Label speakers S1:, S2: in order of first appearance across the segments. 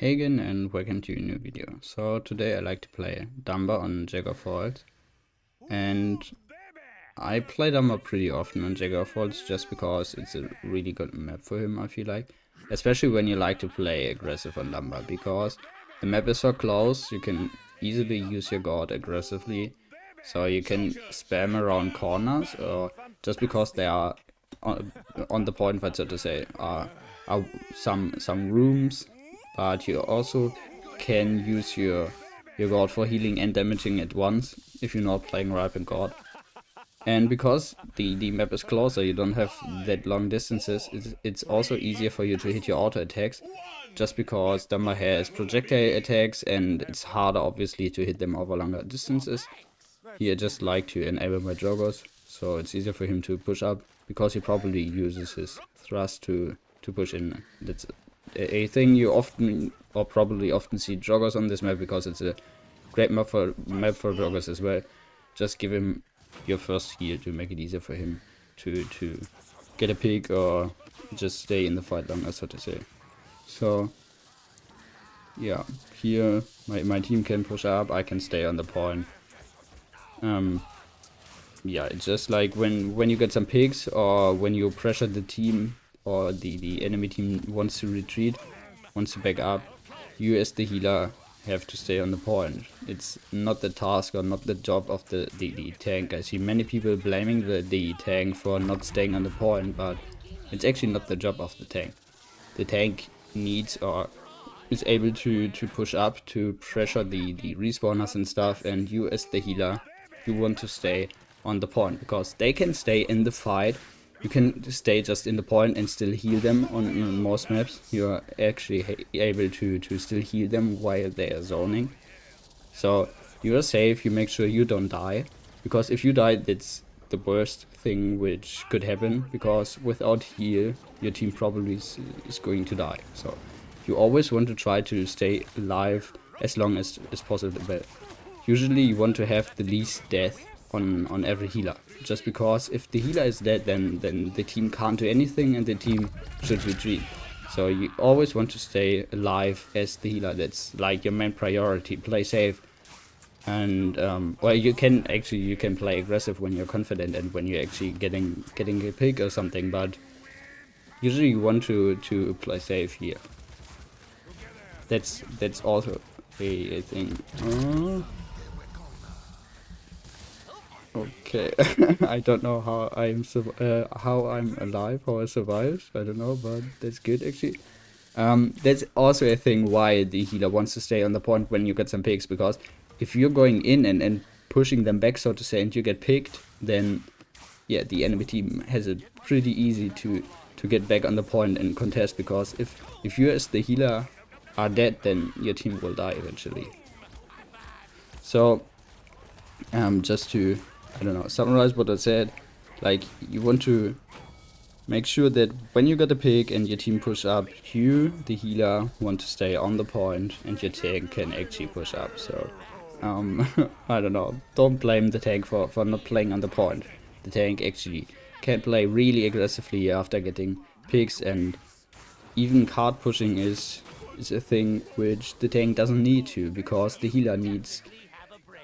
S1: Hey again and welcome to a new video. So today I like to play Damba on Jaguar Falls, and I play Damba pretty often on Jaguar Falls just because it's a really good map for him, I feel like. Especially when you like to play aggressive on Damba, because the map is so close, you can easily use your god aggressively. So you can spam around corners, or just because they are on the point, but so to say, are some rooms, but you also can use your god for healing and damaging at once if you're not playing Ripe God. And because the map is closer, you don't have that long distances, it's also easier for you to hit your auto attacks, just because Damba has projectile attacks and it's harder obviously to hit them over longer distances. Here I just like to enable my joggers, so it's easier for him to push up, because he probably uses his thrust to push in. That's a thing you often, or probably often, see joggers on this map, because it's a great map for joggers as well. Just give him your first heal to make it easier for him to get a pick or just stay in the fight longer, so to say. So yeah, here my team can push up, I can stay on the point. Yeah, it's just like when you get some picks, or when you pressure the team, or the enemy team wants to retreat, wants to back up, you as the healer have to stay on the point. It's not the task or not the job of the tank. I see many people blaming the tank for not staying on the point, but it's actually not the job of the tank. The tank needs, or is able to push up, to pressure the respawners and stuff, and you as the healer, you want to stay on the point, because they can stay in the fight. You can stay just in the point and still heal them. On most maps you're actually able to still heal them while they are zoning. So you're safe, you make sure you don't die, because if you die, that's the worst thing which could happen, because without heal your team probably is going to die. So you always want to try to stay alive as long as possible. Usually you want to have the least death on every healer, just because if the healer is dead, then the team can't do anything and the team should retreat. So you always want to stay alive as the healer. That's like your main priority. Play safe, and well, you can play aggressive when you're confident and when you're actually getting a pick or something, but usually you want to play safe here. That's also a thing. Okay, I don't know how I'm alive, how I survived. I don't know, but that's good actually. That's also a thing why the healer wants to stay on the point when you get some picks, because if you're going in and pushing them back, so to say, and you get picked, then yeah, the enemy team has it pretty easy to get back on the point and contest, because if you as the healer are dead, then your team will die eventually. So just to, I don't know, summarize what I said, like, you want to make sure that when you get a pick and your team push up, you, the healer, want to stay on the point and your tank can actually push up. So I don't know, don't blame the tank for not playing on the point. The tank actually can play really aggressively after getting picks, and even card pushing is a thing which the tank doesn't need to, because the healer needs,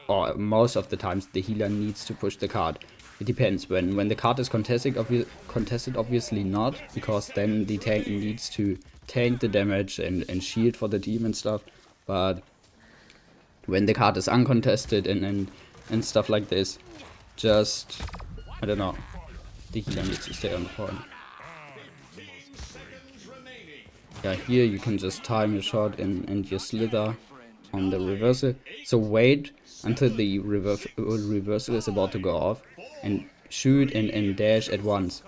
S1: or most of the times the healer needs to push the card. It depends. When the card is contested, obviously not, because then the tank needs to tank the damage and shield for the team and stuff. But when the card is uncontested and stuff like this, just, I don't know, the healer needs to stay on the point. Yeah, here you can just time your shot and your slither on the reversal. So wait until the reversal is about to go off and shoot and dash at once.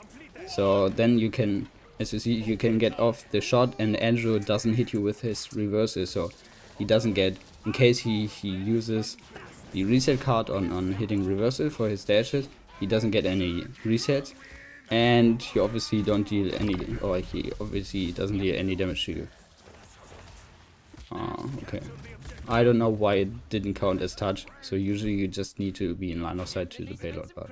S1: So then you can, as you see, you can get off the shot and Andrew doesn't hit you with his reversal, so he doesn't get, in case he uses the reset card on hitting reversal for his dashes, he doesn't get any resets, and you obviously don't deal any, or he obviously doesn't deal any damage to you. Okay. I don't know why it didn't count as touch, so usually you just need to be in line of sight to the payload, but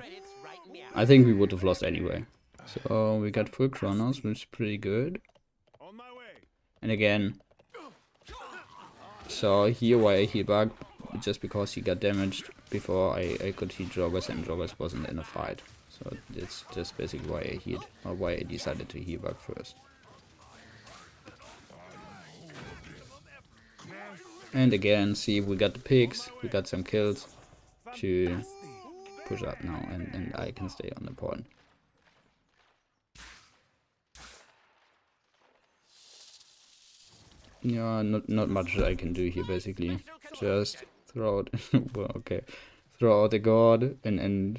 S1: I think we would have lost anyway. So we got full chronos, which is pretty good. And again, So here why I heal back, just because he got damaged before I could heal joggers, and joggers wasn't in a fight. So it's just basically why I healed, or why I decided to heal back first. And again, see, we got the pigs, we got some kills to push up now, and I can stay on the point. Yeah, not much I can do here basically. Just throw out well, okay. Throw out the god and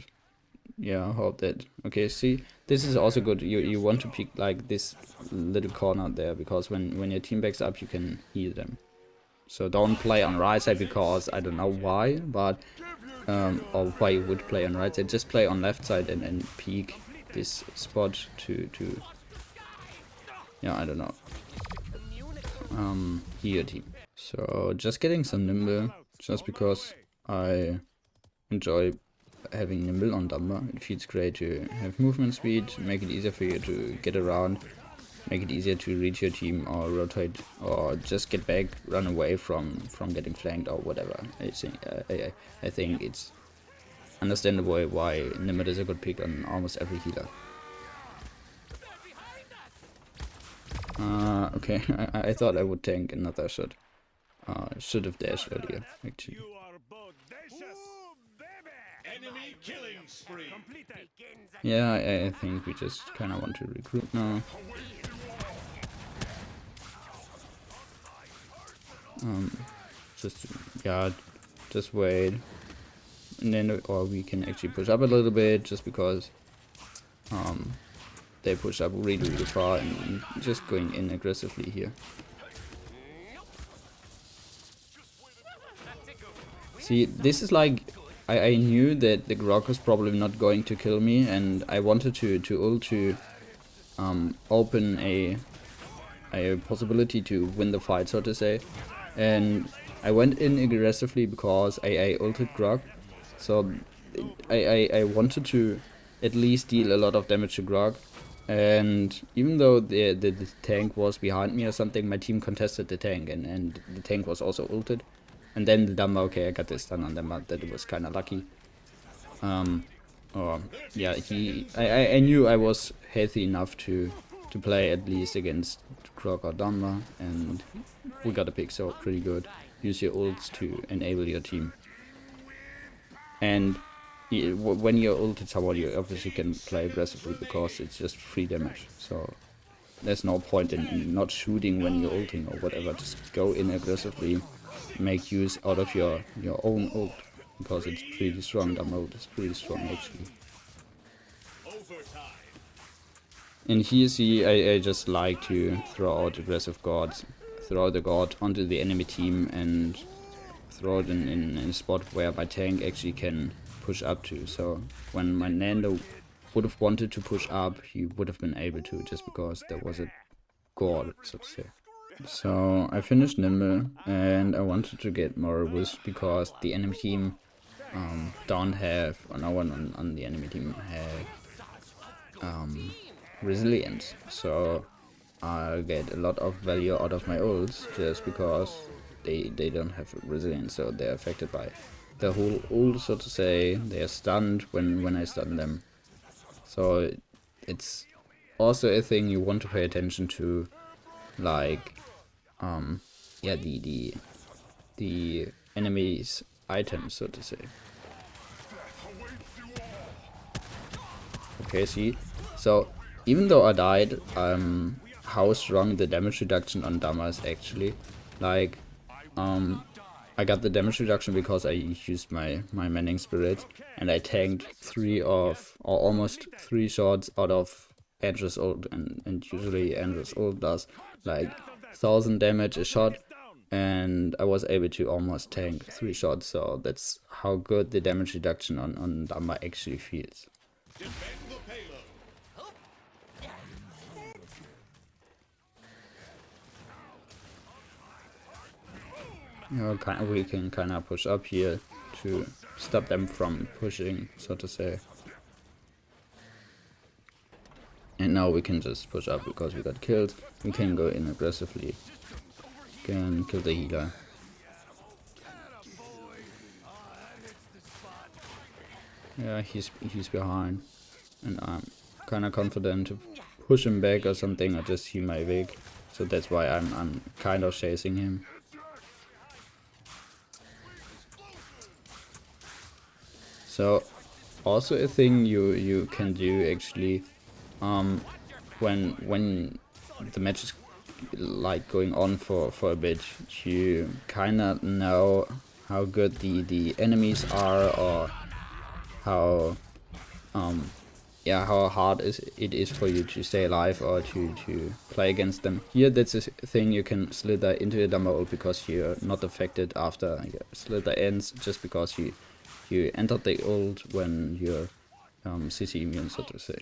S1: yeah, hope that okay, see, this is also good. You want to pick like this little corner there, because when your team backs up you can heal them. So don't play on right side, because I don't know why, but or why you would play on right side. Just play on left side and peek this spot to yeah, I don't know. Heal your team. So just getting some nimble, just because I enjoy having nimble on Damba. It feels great to have movement speed, make it easier for you to get around, make it easier to reach your team or rotate or just get back, run away from getting flanked or whatever. I think it's understandable why nimble is a good pick on almost every healer. Okay, I thought I would tank another shot. Should have dashed earlier, actually. Yeah, I think we just kind of want to recruit now. Just wait, and then or we can actually push up a little bit, just because they push up really far, and just going in aggressively here. See, this is like I knew that the Grog was probably not going to kill me, and I wanted to ult to open a possibility to win the fight, so to say. And I went in aggressively because I ulted Grog, so I wanted to at least deal a lot of damage to Grog. And even though the tank was behind me or something, my team contested the tank, and the tank was also ulted. And then the Damba, okay, I got this stun on Damba, that was kind of lucky. Yeah, I knew I was healthy enough to play at least against Grog or Damba, and we got a pick, so pretty good. Use your ults to enable your team. And when you're ulted someone, you obviously can play aggressively, because it's just free damage. So there's no point in not shooting when you're ulting or whatever. Just go in aggressively, make use out of your own ult, because it's pretty strong. The ult is pretty strong actually. And here, see, I just like to throw out aggressive gods, throw the god onto the enemy team, and throw it in a spot where my tank actually can push up to. So when my Nando would have wanted to push up, he would have been able to, just because there was a god, so to say. So I finished Nimble, and I wanted to get more Wisp, because the enemy team don't have, or no one on the enemy team had resilience. So I'll get a lot of value out of my ults, just because they don't have resilience, so they're affected by the whole ult, so to say. They are stunned when I stun them. So it's also a thing you want to pay attention to, like yeah, the enemy's items, so to say. Okay, see, so even though I died, how strong the damage reduction on Damba is actually. Like, I got the damage reduction because I used my Manning Spirit, and I tanked almost 3 shots out of Andrew's ult, and usually Andrew's ult does like 1000 damage a shot, and I was able to almost tank 3 shots, so that's how good the damage reduction on Damba actually feels. We can kind of push up here to stop them from pushing, so to say. And now we can just push up because we got killed. We can go in aggressively. Can kill the healer. Yeah, he's behind, and I'm kind of confident to push him back or something, or just see my Vic. So that's why I'm kind of chasing him. So also a thing you can do actually, when the match is like going on for a bit, you kind of know how good the enemies are, or how yeah, how hard it is for you to stay alive or to play against them. Here, that's a thing you can slither into a Damba ult because you're not affected after your slither ends, just because you entered the ult when you're CC immune, so to say.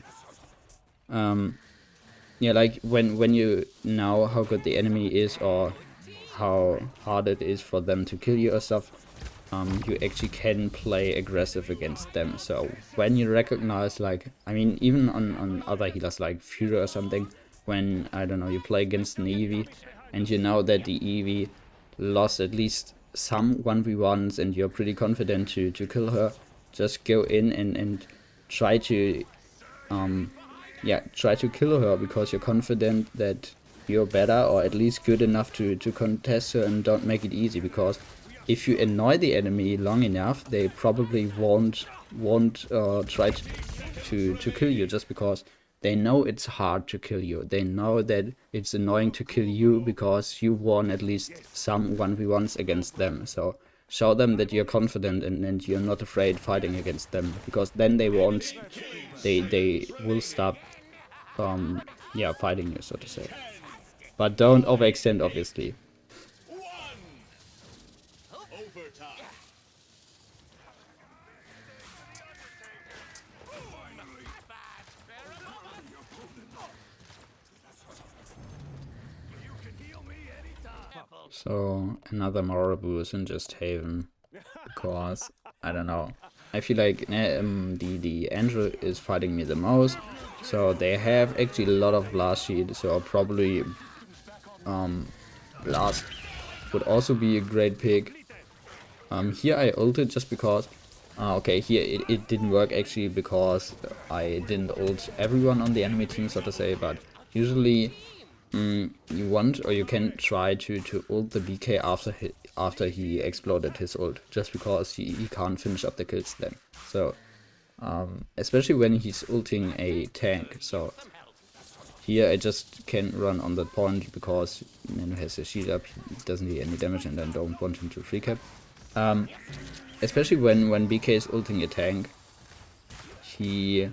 S1: Yeah, like when you know how good the enemy is, or how hard it is for them to kill you or stuff, you actually can play aggressive against them. So when you recognize, like, I mean, even on other healers like Fury or something, when, I don't know, you play against an Eevee and you know that the Eevee lost at least some 1v1s and you're pretty confident to kill her, just go in and try to yeah, try to kill her, because you're confident that you're better, or at least good enough to contest her, and don't make it easy, because if you annoy the enemy long enough, they probably won't try to kill you, just because they know it's hard to kill you. They know that it's annoying to kill you because you won at least some 1v1s against them. So show them that you're confident and you're not afraid fighting against them, because then they won't, they will stop yeah, fighting you, so to say. But don't overextend, obviously. So another Mora boost in just Haven, because I don't know. I feel like the Angel is fighting me the most, so they have actually a lot of blast shield. So probably blast would also be a great pick. Here I ulted just because. Okay, here it didn't work actually, because I didn't ult everyone on the enemy team, so to say. But usually you want, or you can try to ult the BK after he exploded his ult, just because he can't finish up the kills then. So especially when he's ulting a tank. So here I just can run on that point, because Nano has a shield up, he doesn't do any damage, and I don't want him to free cap. Especially when BK is ulting a tank, he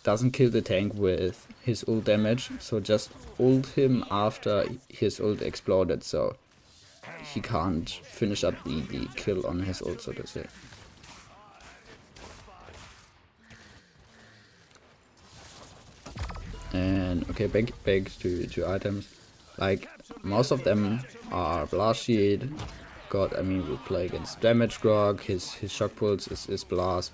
S1: doesn't kill the tank with his ult damage, so just ult him after his ult exploded, so he can't finish up the kill on his ult, so to say. And okay, back to items. Like, most of them are blast shield. God, I mean, we play against damage grog, his shock pulse is blast.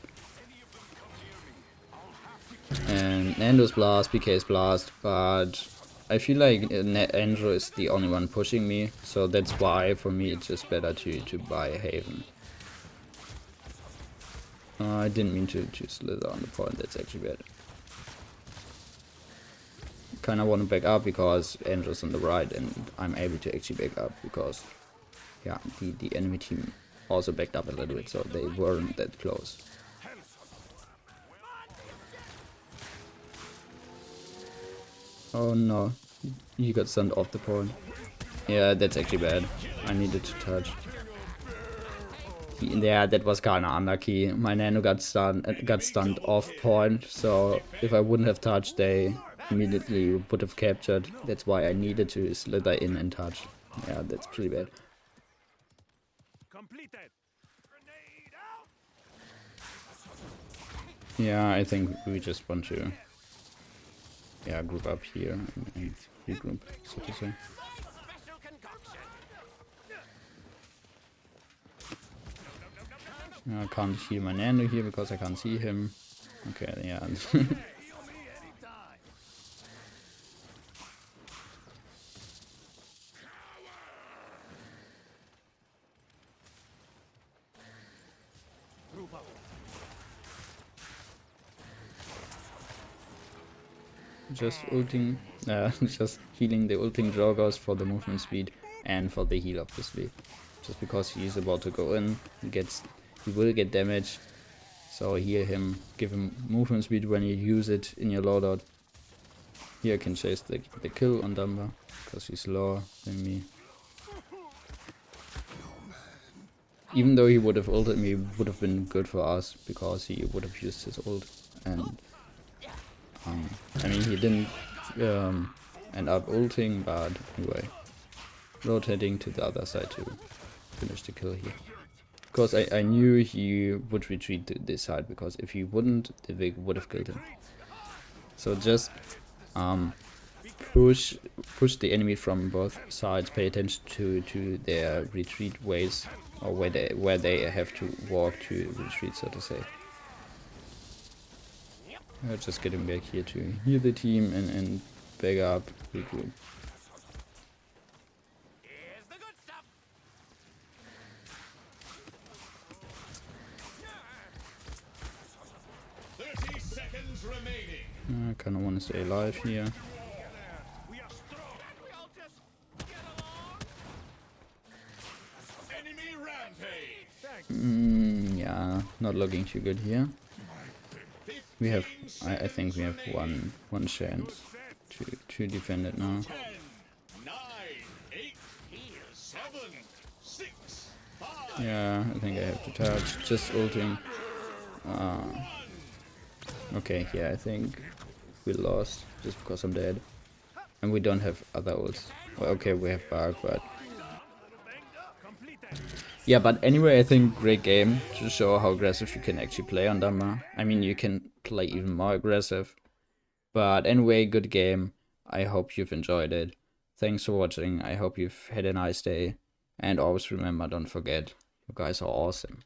S1: And Nando's blast, BK's blast, but I feel like Andrew is the only one pushing me, so that's why for me it's just better to buy Haven. I didn't mean to slither on the point, that's actually bad. Kinda want to back up because Andrew's on the right and I'm able to actually back up, because yeah, the enemy team also backed up a little bit, so they weren't that close. Oh no, he got stunned off the point. Yeah, that's actually bad. I needed to touch. Yeah, that was kinda unlucky. My Nano got stunned off point, so if I wouldn't have touched, they immediately would have captured. That's why I needed to slither in and touch. Yeah, that's pretty bad. Yeah, I think we just want to, yeah, group up here and regroup, so to say. I can't heal my Nano here because I can't see him. Okay, yeah. just ulting, just healing the ulting Jorgos for the movement speed and for the heal, obviously. Just because he's about to go in, he will get damage. So heal him, give him movement speed when you use it in your loadout. Here I can chase the kill on Damba, because he's lower than me. Even though he would have ulted me, would have been good for us, because he would have used his ult. And I mean, he didn't end up ulting, but anyway, rotating to the other side to finish the kill here. Because I knew he would retreat to this side, because if he wouldn't, the Vig would have killed him. So just push the enemy from both sides, pay attention to their retreat ways, or where they have to walk to retreat, so to say. Just getting back here to heal the team and back up, regroup. I kinda wanna stay alive here. Yeah, not looking too good here. We have, I think we have one chance to defend it now. Yeah, I think I have to touch, just ulting. Okay, yeah, I think we lost just because I'm dead. And we don't have other ults. Well, okay, we have Bark, but... Yeah, but anyway, I think great game to show how aggressive you can actually play on Damba. I mean, you can play even more aggressive. But anyway, good game. I hope you've enjoyed it. Thanks for watching. I hope you've had a nice day. And always remember, don't forget, you guys are awesome.